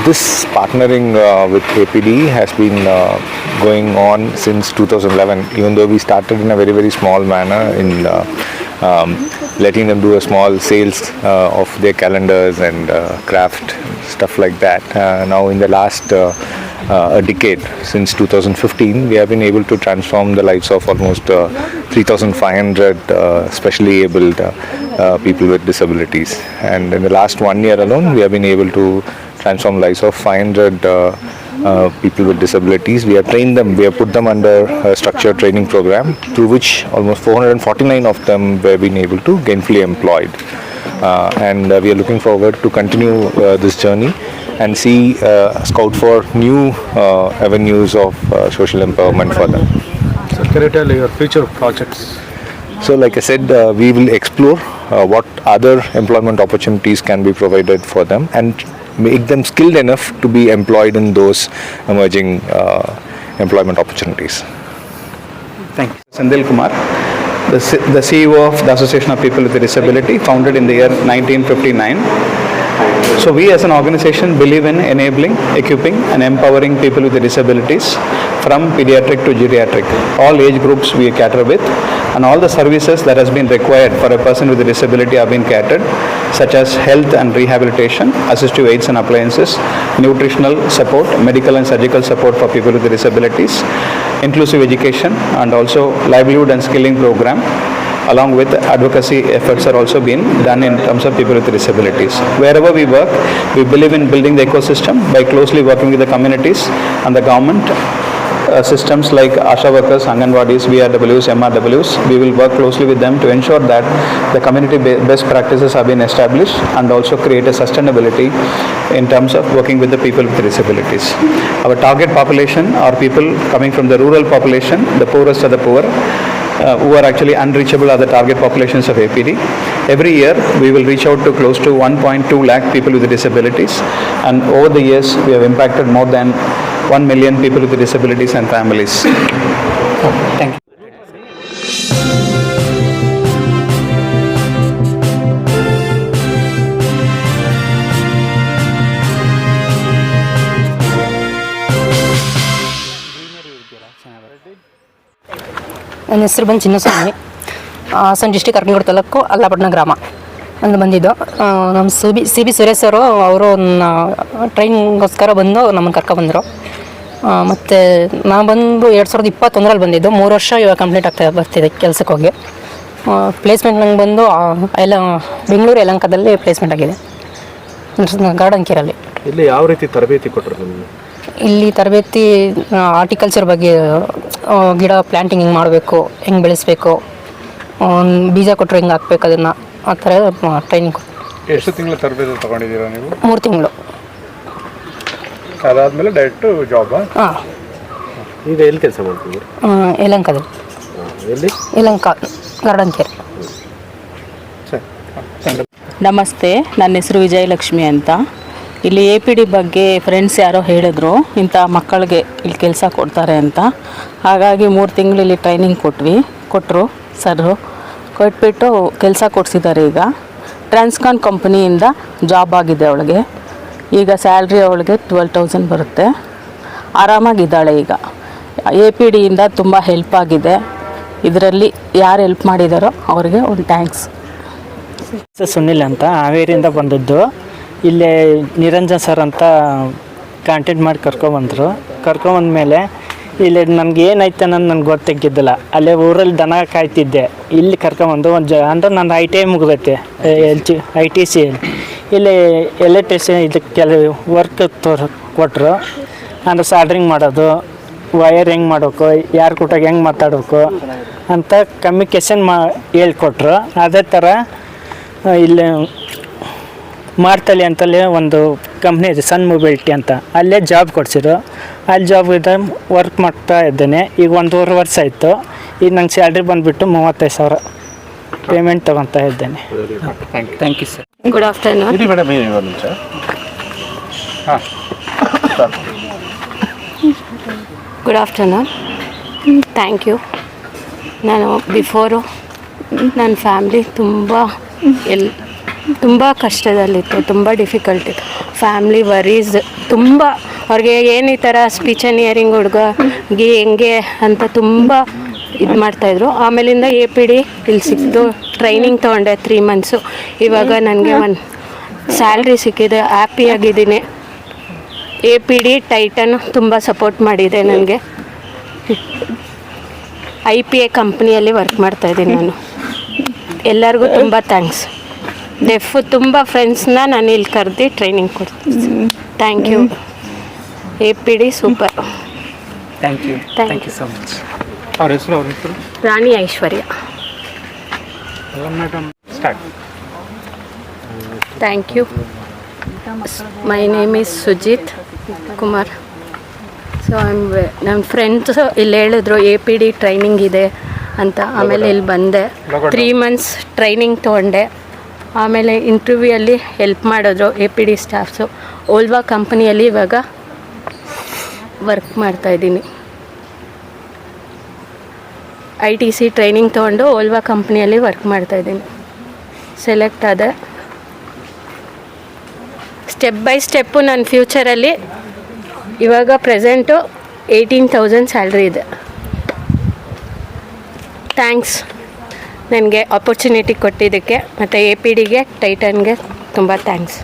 This partnering with APD has been going on since 2011, even though we started in a very, very small manner in letting them do a small sales of their calendars and craft, stuff like that. Now in the last a decade, since 2015, we have been able to transform the lives of almost 3,500 specially abled people with disabilities. And in the last 1 year alone, we have been able to transform lives of 500 people with disabilities. We have trained them, we have put them under a structured training program through which almost 449 of them were being able to gainfully employed. And we are looking forward to continue this journey and see scout for new avenues of social empowerment for them. So can you tell your future projects? So like I said, we will explore what other employment opportunities can be provided for them and make them skilled enough to be employed in those emerging employment opportunities. Thank you. Sendil Kumar, the CEO of the Association of People with Disability, founded in the year 1959. So we as an organization believe in enabling, equipping and empowering people with disabilities from pediatric to geriatric. All age groups we cater with, and all the services that has been required for a person with a disability have been catered, such as health and rehabilitation, assistive aids and appliances, nutritional support, medical and surgical support for people with disabilities, inclusive education, and also livelihood and skilling program, along with advocacy efforts are also being done in terms of people with disabilities. Wherever we work, we believe in building the ecosystem by closely working with the communities and the government systems like ASHA workers, Anganwadis, VRWs, MRWs. We will work closely with them to ensure that the community best practices have been established and also create a sustainability in terms of working with the people with disabilities. Our target population are people coming from the rural population, the poorest of the poor, who are actually unreachable are the target populations of APD. Every year we will reach out to close to 1.2 lakh people with disabilities, and over the years we have impacted more than 1 million people with disabilities and families. Thank you. ನನ್ನ ಹೆಸರು ಬಂದು Chinnaswamy, Hassan district Arakalagudu taluk ಅಲ್ಲಾಪಟ್ಟಣ ಗ್ರಾಮ ಅಂತ ಬಂದಿದ್ದು. ನಮ್ಮ C B Suresh ಅವರು ಟ್ರೈನಿಂಗೋಸ್ಕರ ಬಂದು ನಮ್ಮನ್ನು ಕರ್ಕೊಬಂದರು. ಮತ್ತು ನಾನು ಬಂದು 2021 ಬಂದಿದ್ದು. 3 ವರ್ಷ ಇವಾಗ ಕಂಪ್ಲೀಟ್ ಬರ್ತಿದೆ ಕೆಲಸಕ್ಕೆ ಹೋಗಿ. ಪ್ಲೇಸ್ಮೆಂಟ್ ನಂಗೆ ಬಂದು ಎಲ್ಲ ಬೆಂಗಳೂರು ಯಲಹಂಕದಲ್ಲಿ ಪ್ಲೇಸ್ಮೆಂಟ್ ಆಗಿದೆ, ಗಾರ್ಡನ್ ಕೇರಲ್ಲಿ. ಇಲ್ಲಿ ಯಾವ ರೀತಿ ತರಬೇತಿ ಕೊಟ್ಟರು ನಿಮಗೆ? ಇಲ್ಲಿ ತರಬೇತಿ ಆರ್ಟಿಕಲ್ಚರ್ ಬಗ್ಗೆ, ಗಿಡ ಪ್ಲ್ಯಾಂಟಿಂಗ್ ಹೆಂಗೆ ಮಾಡಬೇಕು, ಹೆಂಗೆ ಬೆಳೆಸಬೇಕು, ಬೀಜ ಕೊಟ್ಟರು ಹೆಂಗೆ ಹಾಕ್ಬೇಕು, ಅದನ್ನು ಆ ಥರ ಟ್ರೈನಿಂಗ್. ಎಷ್ಟು ತಿಂಗಳು ತರಬೇತಿ ತೊಗೊಂಡಿದ್ದೀರಾ ನೀವು? 3 ತಿಂಗಳು. ಅದಾದಮೇಲೆ ಡೈರೆಕ್ಟು ಜಾಬಾ? ಹಾಂ. ಈಗ ಎಲ್ಲಿ ಕೆಲಸ ಮಾಡ್ತಿದ್ದೀರಿ? ಯಲಹಂಕದಲ್ಲಿ. ಎಲ್ಲಿ? Yelahanka garden care. ನಮಸ್ತೆ, ನನ್ನ ಹೆಸರು ವಿಜಯಲಕ್ಷ್ಮಿ ಅಂತ. ಇಲ್ಲಿ APD ಬಗ್ಗೆ ಫ್ರೆಂಡ್ಸ್ ಯಾರೋ ಹೇಳಿದ್ರು, ಇಂಥ ಮಕ್ಕಳಿಗೆ ಇಲ್ಲಿ ಕೆಲಸ ಕೊಡ್ತಾರೆ ಅಂತ. ಹಾಗಾಗಿ 3 ತಿಂಗಳು ಇಲ್ಲಿ ಟ್ರೈನಿಂಗ್ ಕೊಟ್ಟರು ಸರು. ಕೊಟ್ಬಿಟ್ಟು ಕೆಲಸ ಕೊಡಿಸಿದ್ದಾರೆ. ಈಗ ಟ್ರಾನ್ಸ್ಕಾನ್ ಕಂಪ್ನಿಯಿಂದ ಜಾಬ್ ಆಗಿದೆ ಅವಳಿಗೆ. ಈಗ ಸ್ಯಾಲ್ರಿ ಅವಳಿಗೆ 12,000 ಬರುತ್ತೆ. ಆರಾಮಾಗಿದ್ದಾಳೆ. ಈಗ APDಯಿಂದ ತುಂಬ ಹೆಲ್ಪ್ ಆಗಿದೆ. ಇದರಲ್ಲಿ ಯಾರು ಹೆಲ್ಪ್ ಮಾಡಿದಾರೋ ಅವ್ರಿಗೆ ಒಂದು ಥ್ಯಾಂಕ್ಸ್. ಸುನಿಲ್ ಅಂತ ಹಾವೇರಿಯಿಂದ ಬಂದದ್ದು. ಇಲ್ಲೇ ನಿರಂಜನ್ ಸರ್ ಅಂತ ಕಾಂಟ್ಯಾಕ್ಟ್ ಮಾಡಿ ಕರ್ಕೊಂಬಂದ್ಮೇಲೆ ಇಲ್ಲಿ ನನಗೆ ಏನಾಯ್ತು ಅನ್ನೋದು ನನಗೆ ಗೊತ್ತಾಗಿದ್ದಿಲ್ಲ. ಅಲ್ಲೇ ಊರಲ್ಲಿ ದನ ಕಾಯ್ತಿದ್ದೆ. ಇಲ್ಲಿ ಕರ್ಕೊಂಬಂದು ಅಂದರೆ ನನ್ನ ITI ಮುಗಿದೈತೆ, ITC. ಇಲ್ಲಿ ಎಲೆಕ್ಟ್ರಿಷಿಯನ್ ಇದಕ್ಕೆ ಕೆಲವು ವರ್ಕ್ ಕೊಟ್ಟರು. ಅಂದರೆ ಸಾಲ್ಡ್ರಿಂಗ್ ಮಾಡೋದು, ವಯರ್ ಹೆಂಗೆ ಮಾಡಬೇಕು, ಯಾರು ಕೂಟಾಗ ಹೆಂಗೆ ಮಾತಾಡಬೇಕು ಅಂತ ಕಮ್ಯುನಿಕೇಷನ್ ಹೇಳ್ಕೊಟ್ರು. ಅದೇ ಥರ ಇಲ್ಲಿ ಮಾರ್ತಳ್ಳಿ ಅಂತಲೇ ಒಂದು ಕಂಪ್ನಿ ಇದೆ, ಸನ್ ಮೊಬಿಲಿಟಿ ಅಂತ. ಅಲ್ಲೇ ಜಾಬ್ ಕೊಡ್ಸಿದ್ರು. ಅಲ್ಲಿ ಜಾಬ್ ಇದೆ, ವರ್ಕ್ ಮಾಡ್ತಾ ಇದ್ದೇನೆ. ಈಗ 1.5 ವರ್ಷ ಆಯಿತು. ಈಗ ನಂಗೆ ಸ್ಯಾಲ್ರಿ ಬಂದುಬಿಟ್ಟು 35,000 ಪೇಮೆಂಟ್ ತೊಗೊತಾ ಇದ್ದೇನೆ. Thank you sir. Good afternoon. Good afternoon. Thank you. ನಾನು ಬಿಫೋರು ನನ್ನ ಫ್ಯಾಮ್ಲಿ ತುಂಬ ತುಂಬ ಕಷ್ಟದಲ್ಲಿತ್ತು, ತುಂಬ ಡಿಫಿಕಲ್ಟಿ, ಫ್ಯಾಮ್ಲಿ ವರೀಸ್ ತುಂಬ. ಅವ್ರಿಗೆ ಏನು ಈ ಥರ ಸ್ಪೀಚ್ ಆ್ಯಂಡ್ ಹಿಯರಿಂಗ್ ಹುಡುಗಗೆ ಹೆಂಗೆ ಅಂತ ತುಂಬ ಇದು ಮಾಡ್ತಾಯಿದ್ರು. ಆಮೇಲಿಂದ APD ಇಲ್ಲಿ ಸಿಕ್ತು, ಟ್ರೈನಿಂಗ್ ತೊಗೊಂಡೆ 3 ಮಂತ್ಸು. ಇವಾಗ ನನಗೆ ಒಂದು ಸ್ಯಾಲ್ರಿ ಸಿಕ್ಕಿದೆ, ಹ್ಯಾಪಿಯಾಗಿದ್ದೀನಿ. APD ಟೈಟನ್ ತುಂಬ ಸಪೋರ್ಟ್ ಮಾಡಿದೆ ನನಗೆ. IPA ಕಂಪ್ನಿಯಲ್ಲಿ ವರ್ಕ್ ಮಾಡ್ತಾಯಿದ್ದೀನಿ ನಾನು. ಎಲ್ಲರಿಗೂ ತುಂಬ ಥ್ಯಾಂಕ್ಸ್. ತುಂಬ ಫ್ರೆಂಡ್ಸ್ನ ನಾನು ಇಲ್ಲಿ ಕರೆದು ಟ್ರೈನಿಂಗ್ ಕೊಡ್ತೀನಿ. Thank you. APD super. Thank you thank you so much. ಅವ್ರ ಹೆಸರು Rani Aishwarya. Madam start. Thank you. My name is Sujith Kumar. So ನನ್ನ ಫ್ರೆಂಡ್ಸ್ ಇಲ್ಲಿ ಹೇಳಿದ್ರು APD ಟ್ರೈನಿಂಗ್ ಇದೆ ಅಂತ. ಆಮೇಲೆ ಇಲ್ಲಿ ಬಂದೆ, 3 ಮಂತ್ಸ್ ಟ್ರೈನಿಂಗ್ ತೊಗೊಂಡೆ. ಆಮೇಲೆ ಇಂಟರ್ವ್ಯೂಯಲ್ಲಿ ಹೆಲ್ಪ್ ಮಾಡಿದ್ರು APD ಸ್ಟಾಫ್ಸು. ಓಲ್ವಾ ಕಂಪ್ನಿಯಲ್ಲಿ ಇವಾಗ ವರ್ಕ್ ಮಾಡ್ತಾಯಿದ್ದೀನಿ. ITC ಟ್ರೈನಿಂಗ್ ತೊಗೊಂಡು ಓಲ್ವಾ ಕಂಪ್ನಿಯಲ್ಲಿ ವರ್ಕ್ ಮಾಡ್ತಾಯಿದ್ದೀನಿ. ಸೆಲೆಕ್ಟ್ ಆದೆ. ಸ್ಟೆಪ್ ಬೈ ಸ್ಟೆಪ್ಪು ನನ್ನ ಫ್ಯೂಚರಲ್ಲಿ ಇವಾಗ ಪ್ರೆಸೆಂಟು 18,000 ಸ್ಯಾಲ್ರಿ ಇದೆ. ಥ್ಯಾಂಕ್ಸ್ ನನಗೆ ಆಪರ್ಚುನಿಟಿ ಕೊಟ್ಟಿದ್ದಕ್ಕೆ, ಮತ್ತು APDಗೆ ಟೈಟನ್ಗೆ ತುಂಬ ಥ್ಯಾಂಕ್ಸ್.